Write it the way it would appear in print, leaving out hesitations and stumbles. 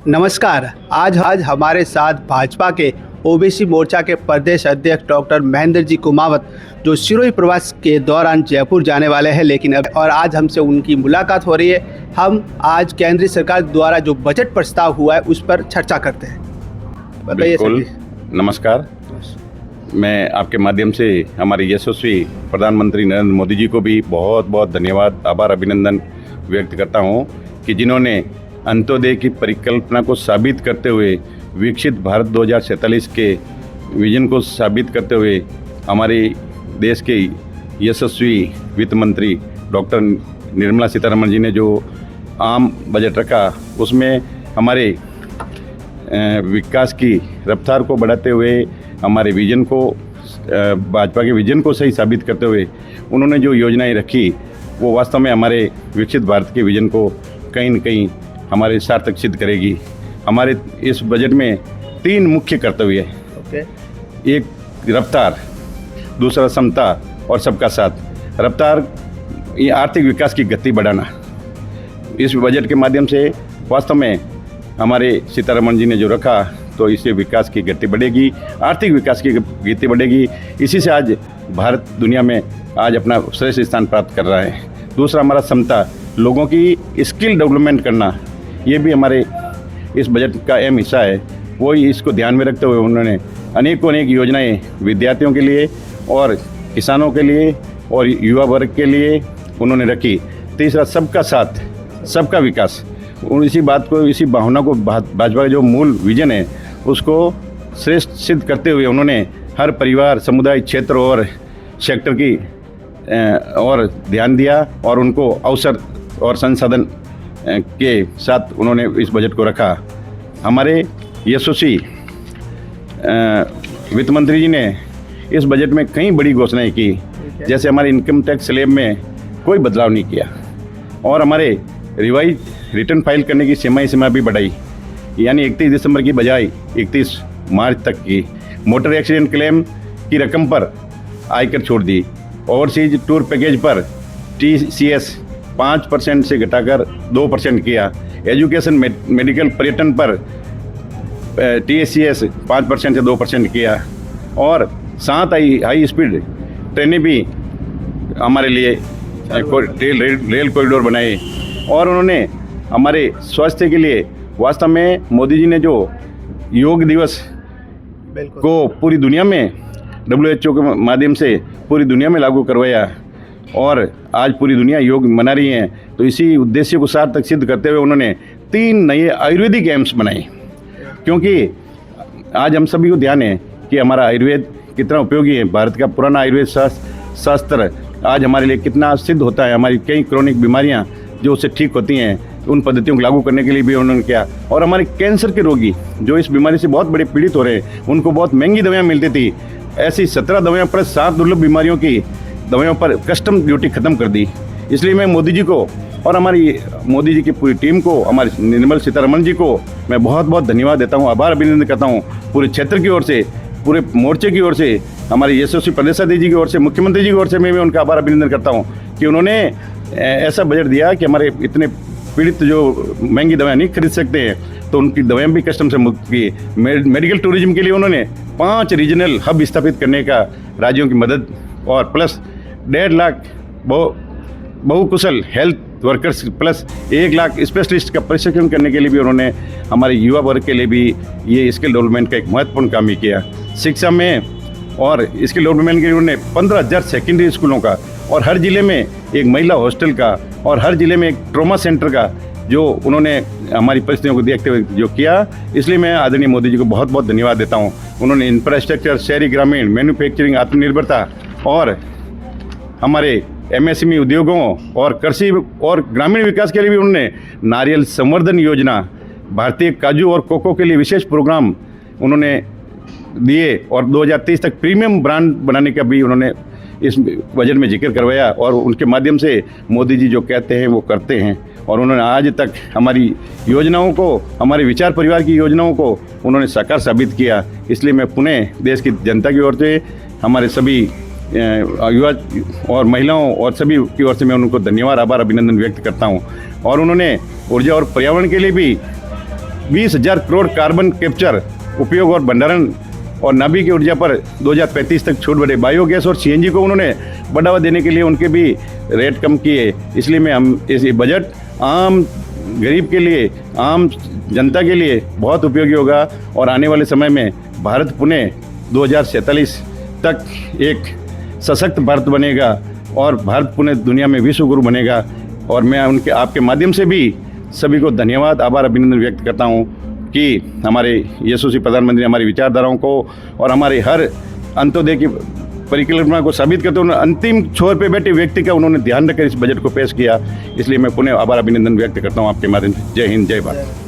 नमस्कार। आज हमारे साथ भाजपा के ओबीसी मोर्चा के प्रदेश अध्यक्ष डॉक्टर महेंद्र जी कुमावत, जो सिरोही प्रवास के दौरान जयपुर जाने वाले हैं, लेकिन और आज हमसे उनकी मुलाकात हो रही है। हम आज केंद्रीय सरकार द्वारा जो बजट प्रस्ताव हुआ है उस पर चर्चा करते हैं। बताइए सर। नमस्कार। मैं आपके माध्यम से हमारे यशस्वी प्रधानमंत्री नरेंद्र मोदी जी को भी बहुत बहुत धन्यवाद, आभार, अभिनंदन व्यक्त करता हूं कि जिन्होंने अंत्योदय की परिकल्पना को साबित करते हुए विकसित भारत 2047 के विजन को साबित करते हुए हमारे देश के यशस्वी वित्त मंत्री डॉक्टर निर्मला सीतारमण जी ने जो आम बजट रखा, उसमें हमारे विकास की रफ्तार को बढ़ाते हुए हमारे विजन को, भाजपा के विजन को सही साबित करते हुए उन्होंने जो योजनाएं रखी वो वास्तव में हमारे विकसित भारत के विजन को कहीं न कहीं हमारे सार्थक सिद्ध करेगी। हमारे इस बजट में 3 मुख्य कर्तव्य है। एक रफ्तार, दूसरा समता और सबका साथ। रफ्तार, ये आर्थिक विकास की गति बढ़ाना। इस बजट के माध्यम से वास्तव में हमारे सीतारमण जी ने जो रखा, तो इससे विकास की गति बढ़ेगी, आर्थिक विकास की गति बढ़ेगी। इसी से आज भारत दुनिया में आज अपना श्रेष्ठ स्थान प्राप्त कर रहा है। दूसरा हमारा समता, लोगों की स्किल डेवलपमेंट करना, ये भी हमारे इस बजट का अहम हिस्सा है। वो इसको ध्यान में रखते हुए उन्होंने अनेक योजनाएं विद्यार्थियों के लिए और किसानों के लिए और युवा वर्ग के लिए उन्होंने रखी। तीसरा सबका साथ, सबका विकास। इसी बात को, इसी भावना को भाजपा का जो मूल विजन है उसको श्रेष्ठ सिद्ध करते हुए उन्होंने हर परिवार, समुदाय, क्षेत्र और सेक्टर की और ध्यान दिया और उनको अवसर और संसाधन के साथ उन्होंने इस बजट को रखा। हमारे यशस्वी वित्त मंत्री जी ने इस बजट में कई बड़ी घोषणाएं की, जैसे हमारे इनकम टैक्स स्लैब में कोई बदलाव नहीं किया और हमारे रिवाइज रिटर्न फाइल करने की सीमा भी बढ़ाई, यानी 31 दिसंबर की बजाय 31 मार्च तक की। मोटर एक्सीडेंट क्लेम की रकम पर आयकर छोड़ दी। ओवरसीज टूर पैकेज पर TCS 5% से घटाकर 2% किया। एजुकेशन, मेडिकल, पर्यटन पर TSCS 5% से 2% किया और 7 हाई स्पीड ट्रेनें भी हमारे लिए रेल कॉरिडोर बनाए। और उन्होंने हमारे स्वास्थ्य के लिए वास्तव में मोदी जी ने जो योग दिवस को पूरी दुनिया में WHO के माध्यम से पूरी दुनिया में लागू करवाया और आज पूरी दुनिया योग मना रही है। तो इसी उद्देश्य को सार्थक सिद्ध करते हुए उन्होंने 3 नए आयुर्वेदिक एम्स बनाए, क्योंकि आज हम सभी को ध्यान है कि हमारा आयुर्वेद कितना उपयोगी है। भारत का पुराना आयुर्वेद शास्त्र आज हमारे लिए कितना सिद्ध होता है। हमारी कई क्रोनिक बीमारियां जो उससे ठीक होती हैं, उन पद्धतियों को लागू करने के लिए भी उन्होंने किया। और हमारे कैंसर के रोगी जो इस बीमारी से बहुत बड़े पीड़ित हो रहे हैं, उनको बहुत महंगी दवाइयाँ मिलती थी। ऐसी 17 दवाइयाँ प्लस 7 दुर्लभ बीमारियों की दवाइयों पर कस्टम ड्यूटी खत्म कर दी। इसलिए मैं मोदी जी को और हमारी मोदी जी की पूरी टीम को, हमारी निर्मला सीतारमण जी को मैं बहुत बहुत धन्यवाद देता हूँ, आभार, अभिनंदन करता हूँ। पूरे क्षेत्र की ओर से, पूरे मोर्चे की ओर से, हमारे यशस्वी प्रदेशाध्यक्ष जी की ओर से, मुख्यमंत्री जी की ओर से मैं भी उनका आभार अभिनंदन करता हूँ कि उन्होंने ऐसा बजट दिया कि हमारे इतने पीड़ित जो महंगी दवाएं नहीं खरीद सकते हैं, तो उनकी दवाएं भी कस्टम से मुक्त की। मेडिकल टूरिज्म के लिए उन्होंने 5 रीजनल हब स्थापित करने का राज्यों की मदद और प्लस 1.5 लाख बहुकुशल health workers plus 1 lakh specialist का प्रशिक्षण करने के लिए भी उन्होंने हमारे युवा वर्ग के लिए भी ये स्किल डेवलपमेंट का एक महत्वपूर्ण काम ही किया। शिक्षा में और स्किल डेवलपमेंट के लिए उन्होंने 15,000 सेकेंडरी स्कूलों का और हर ज़िले में एक महिला हॉस्टल का और हर ज़िले में एक ट्रॉमा सेंटर का जो उन्होंने हमारी परिस्थितियों को देखते हुए जो किया। इसलिए मैं आदरणीय मोदी जी को बहुत बहुत धन्यवाद देता हूँ। उन्होंने इंफ्रास्ट्रक्चर, शहरी ग्रामीण, मैन्युफैक्चरिंग, आत्मनिर्भरता और हमारे MSME उद्योगों और कृषि और ग्रामीण विकास के लिए भी उन्होंने नारियल संवर्धन योजना, भारतीय काजू और कोको के लिए विशेष प्रोग्राम उन्होंने दिए और 2030 तक प्रीमियम ब्रांड बनाने का भी उन्होंने इस बजट में जिक्र करवाया। और उनके माध्यम से मोदी जी जो कहते हैं वो करते हैं और उन्होंने आज तक हमारी योजनाओं को, हमारे विचार परिवार की योजनाओं को उन्होंने साकार साबित किया। इसलिए मैं पुनः देश की जनता की ओर से, हमारे सभी युवा और महिलाओं और सभी की ओर से मैं उनको धन्यवाद, आभार, अभिनंदन व्यक्त करता हूं। और उन्होंने ऊर्जा और पर्यावरण के लिए भी 20,000 करोड़ कार्बन कैप्चर उपयोग और भंडारण और नाभिकीय ऊर्जा पर 2035 तक छूट बढ़े। बायोगैस और सीएनजी को उन्होंने बढ़ावा देने के लिए उनके भी रेट कम किए। इसलिए हम इस बजट आम गरीब के लिए, आम जनता के लिए बहुत उपयोगी होगा और आने वाले समय में भारत पुणे 2047 तक एक सशक्त भारत बनेगा और भारत पुणे दुनिया में विश्व गुरु बनेगा। और मैं उनके आपके माध्यम से भी सभी को धन्यवाद, आभार, अभिनंदन व्यक्त करता हूँ कि हमारे यशस्वी प्रधानमंत्री हमारी विचारधाराओं को और हमारे हर अंत्योदय की परिकल्पना को साबित करते हुए अंतिम छोर पे बैठे व्यक्ति का उन्होंने ध्यान रखकर इस बजट को पेश किया। इसलिए मैं पुनः आभार, अभिनंदन व्यक्त करता हूँ आपके माध्यम से। जय हिंद, जय भारत।